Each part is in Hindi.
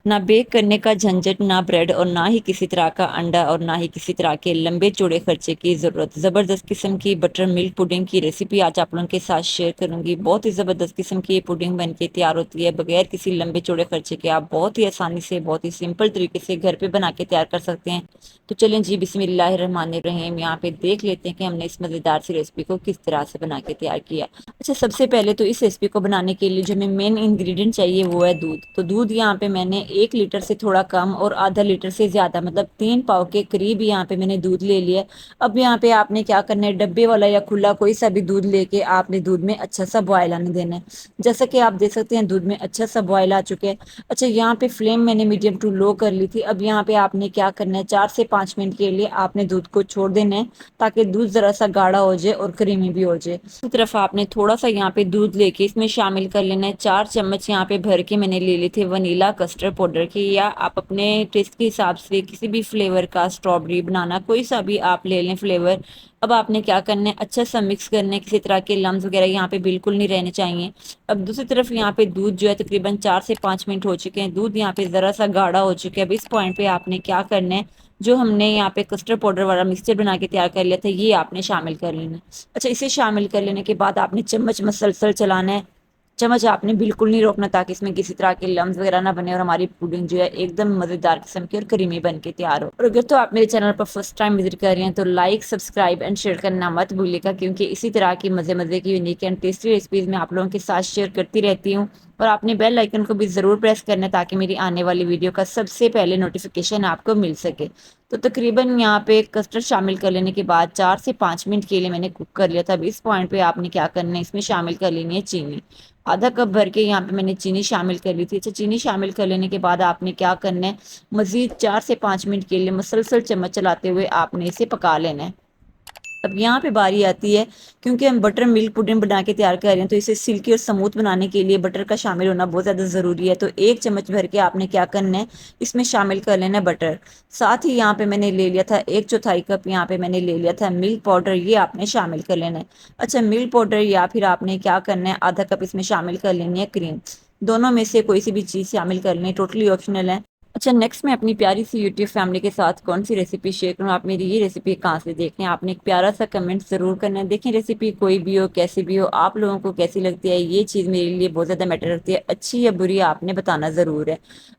ना बेक करने का झंझट, ना ब्रेड और ना ही किसी तरह का अंडा और ना ही किसी तरह के लंबे चौड़े खर्चे की ज़रूरत। ज़बरदस्त किस्म की बटर मिल्क पुडिंग की रेसिपी आज आप लोगों के साथ शेयर करूंगी। बहुत ही ज़बरदस्त किस्म की ये पुडिंग बनके तैयार होती है बगैर किसी लंबे चौड़े खर्चे के। आप बहुत ही आसानी से, बहुत ही सिंपल तरीके से घर पे बना के तैयार कर सकते हैं। तो चलें जी, बिस्मिल्लाहिर्रहमानिर्रहीम। यहाँ पे देख लेते हैं कि हमने इस मज़ेदार सी रेसिपी को किस तरह से बना के तैयार किया। अच्छा, सबसे पहले तो इस रेसिपी को बनाने के लिए जो हमें मेन इंग्रेडिएंट चाहिए वो है दूध। तो दूध यहाँ पे मैंने 1 लीटर से थोड़ा कम और आधा लीटर से ज़्यादा, मतलब 3 पाव के करीब यहाँ पे मैंने दूध ले लिया। अब यहाँ पे आपने क्या करना है, डब्बे वाला या खुला कोई सा भी दूध लेके आपने दूध में अच्छा सा बॉयल आने देना है। जैसा कि आप देख सकते हैं दूध में अच्छा सा बॉयल आ चुके हैं। अच्छा, यहाँ पे फ्लेम मैंने मीडियम टू लो कर ली थी। अब यहाँ पे आपने क्या करना है, 4 से 5 मिनट के लिए आपने दूध को छोड़ देना है ताकि दूध जरा सा गाढ़ा हो जाए और क्रीमी भी हो जाए। दूसरी तरफ आपने थोड़ा सा यहाँ पे दूध लेके इसमें शामिल कर लेना है 4 चम्मच यहाँ पे भर के मैंने ले ली थी वनीला कस्टर्ड पाउडर की, या आप अपने टेस्ट के हिसाब से किसी भी फ्लेवर का, स्ट्रॉबेरी, बनाना, कोई सा भी आप ले लें फ्लेवर। अब आपने क्या करना है, अच्छा सा मिक्स करना है, किसी तरह के लम्स वगैरह यहाँ पे बिल्कुल नहीं रहने चाहिए। अब दूसरी तरफ यहाँ पे दूध जो है तकरीबन 4 से 5 मिनट हो चुके हैं, दूध यहाँ पे ज़रा सा गाढ़ा हो चुका है। अब इस पॉइंट पे आपने क्या करना है, जो हमने यहाँ पे कस्टर्ड पाउडर वाला मिक्सचर बना के तैयार कर लिया था ये आपने शामिल कर लेना है। अच्छा, इसे शामिल कर लेने के बाद आपने चम्मच मसलसल चलाना है। चम्मच आपने बिल्कुल नहीं रोकना ताकि इसमें किसी तरह के लम्स वगैरह ना बने और हमारी पुडिंग जो है एकदम मजेदार किस्म की और क्रीमी बन के तैयार हो। और अगर तो आप मेरे चैनल पर फर्स्ट टाइम विजिट कर रहे हैं तो लाइक, सब्सक्राइब एंड शेयर करना मत भूलिएगा, क्योंकि इसी तरह की मजे मजे की यूनिक एंड टेस्टी रेसिपीज मैं आप लोगों के साथ शेयर करती रहती हूँ। और आपने बेल आइकन को भी जरूर प्रेस करना है ताकि मेरी आने वाली वीडियो का सबसे पहले नोटिफिकेशन आपको मिल सके। तो तकरीबन यहाँ पे कस्टर्ड शामिल कर लेने के बाद 4 से 5 मिनट के लिए मैंने कुक कर लिया था। अब इस पॉइंट पे आपने क्या करना है, इसमें शामिल कर लेनी है चीनी। आधा कप भर के यहाँ पे मैंने चीनी शामिल कर ली थी। अच्छा, चीनी शामिल कर लेने के बाद आपने क्या करना है, मजीद 4 से 5 मिनट के लिए मसलसल चम्मच चलाते हुए आपने इसे पका लेना है। अब यहाँ पे बारी आती है, क्योंकि हम बटर मिल्क पुडिंग बना के तैयार कर रहे हैं तो इसे सिल्की और स्मूथ बनाने के लिए बटर का शामिल होना बहुत ज़्यादा ज़रूरी है। तो 1 चम्मच भर के आपने क्या करना है, इसमें शामिल कर लेना है बटर। साथ ही यहाँ पे मैंने ले लिया था 1/4 कप, यहाँ पे मैंने ले लिया था मिल्क पाउडर, ये आपने शामिल कर लेना है। अच्छा, मिल्क पाउडर या फिर आपने क्या करना है, आधा कप इसमें शामिल कर लेनी है क्रीम। दोनों में से कोई सी भी चीज़ शामिल कर लें, टोटली ऑप्शनल है। अच्छा, नेक्स्ट मैं अपनी प्यारी सी यूट्यूब फैमिली के साथ कौन सी रेसिपी शेयर करूँ, आप मेरी ये रेसिपी कहाँ से देख रहे हैं, आपने एक प्यारा सा कमेंट ज़रूर करना है। देखें, रेसिपी कोई भी हो, कैसी भी हो, आप लोगों को कैसी लगती है ये चीज़ मेरे लिए बहुत ज़्यादा मैटर रखती है। अच्छी या बुरी आपने बताना ज़रूर है।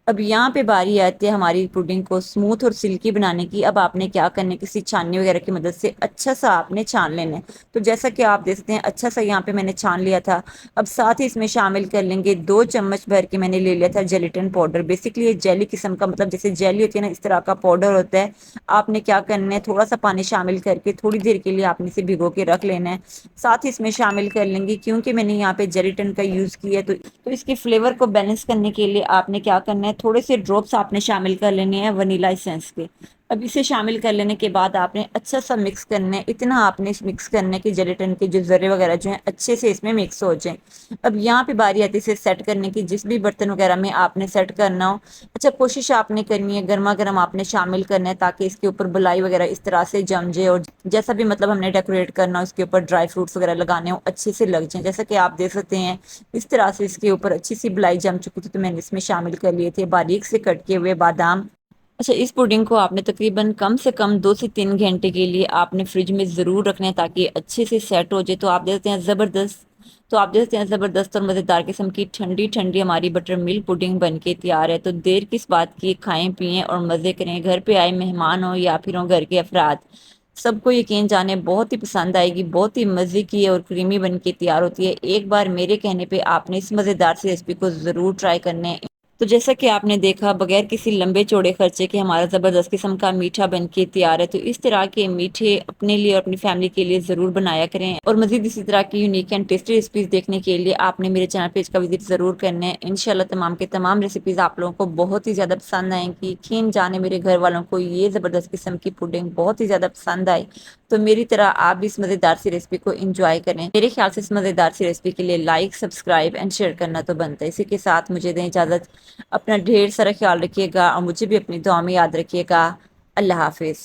अब यहाँ पे बारी आती है हमारी पुडिंग को स्मूथ और सिल्की बनाने की। अब आपने क्या करना है, किसी छाननी वगैरह की मदद से अच्छा सा आपने छान लेना है। तो जैसा कि आप देख सकते हैं अच्छा सा यहाँ पे मैंने छान लिया था। अब साथ ही इसमें शामिल कर लेंगे 2 चम्मच भर के मैंने ले लिया था जेलेटिन पाउडर। बेसिकली ये जेली किस्म का, मतलब जैसे जेली होती है ना, इस तरह का पाउडर होता है। आपने क्या करना है, थोड़ा सा पानी शामिल करके थोड़ी देर के लिए आपने इसे भिगो के रख लेना है। साथ ही इसमें शामिल कर लेंगे, क्योंकि मैंने यहाँ पे जेलेटिन का यूज किया है तो इसके फ्लेवर को बैलेंस करने के लिए आपने क्या करना है, थोड़े से ड्रॉप्स आपने शामिल कर लेने हैं वनीला एसेंस के। अब इसे शामिल कर लेने के बाद आपने अच्छा सा मिक्स करना है। इतना आपने मिक्स करना है कि जेलेटिन के जो जर्रे वगैरह जो हैं अच्छे से इसमें मिक्स हो जाएं। अब यहाँ पे बारी आती है इसे सेट करने की, जिस भी बर्तन वगैरह में आपने सेट करना हो। अच्छा, कोशिश आपने करनी है गर्मा गर्म आपने शामिल करना है ताकि इसके ऊपर बुलाई वगैरह इस तरह से जम जाए, और जैसा भी मतलब हमने डेकोरेट करना हो इसके ऊपर ड्राई फ्रूट्स वगैरह लगाने हो अच्छे से लग जाए। जैसा कि आप देख सकते हैं इस तरह से इसके ऊपर अच्छी सी बुलाई जम चुकी थी, तो मैंने इसमें शामिल कर लिए थे बारीक से कट किए हुए बादाम। अच्छा, इस पुडिंग को आपने तकरीबन कम से कम 2 से 3 घंटे के लिए आपने फ्रिज में ज़रूर रखना है ताकि अच्छे से सेट हो जाए। तो आप देखते हैं ज़बरदस्त और मज़ेदार किस्म की ठंडी ठंडी हमारी बटर मिल्क पुडिंग बन के तैयार है। तो देर किस बात की, खाएं पिएं और मज़े करें। घर पे आए मेहमान हो या फिर हो घर के अफराद, सबको यकीन जाने बहुत ही पसंद आएगी। बहुत ही मज़े की और क्रीमी बन के तैयार होती है। एक बार मेरे कहने पे आपने इस मज़ेदार सी रेसिपी को ज़रूर ट्राई करने हैं। तो जैसा कि आपने देखा, बगैर किसी लंबे चौड़े खर्चे के हमारा ज़बरदस्त किस्म का मीठा बन के तैयार है। तो इस तरह के मीठे अपने लिए और अपनी फैमिली के लिए ज़रूर बनाया करें। और मज़ीद इसी तरह की यूनिक एंड टेस्टी रेसिपीज़ देखने के लिए आपने मेरे चैनल पेज का विजिट ज़रूर करना है। इंशाल्लाह तमाम के तमाम रेसिपीज़ आप लोगों को बहुत ही ज़्यादा पसंद आएंगी। यकीन जाने मेरे घर वालों को ये ज़बरदस्त किस्म की पुडिंग बहुत ही ज़्यादा पसंद आई। तो मेरी तरह आप भी इस मज़ेदार सी रेसिपी को इंजॉय करें। मेरे ख्याल से इस मज़ेदार सी रेसिपी के लिए लाइक, सब्सक्राइब एंड शेयर करना तो बनता है। इसी के साथ मुझे दें इजाज़त। अपना ढेर सारा ख्याल रखिएगा और मुझे भी अपनी दुआ में याद रखिएगा। अल्लाह हाफिज़।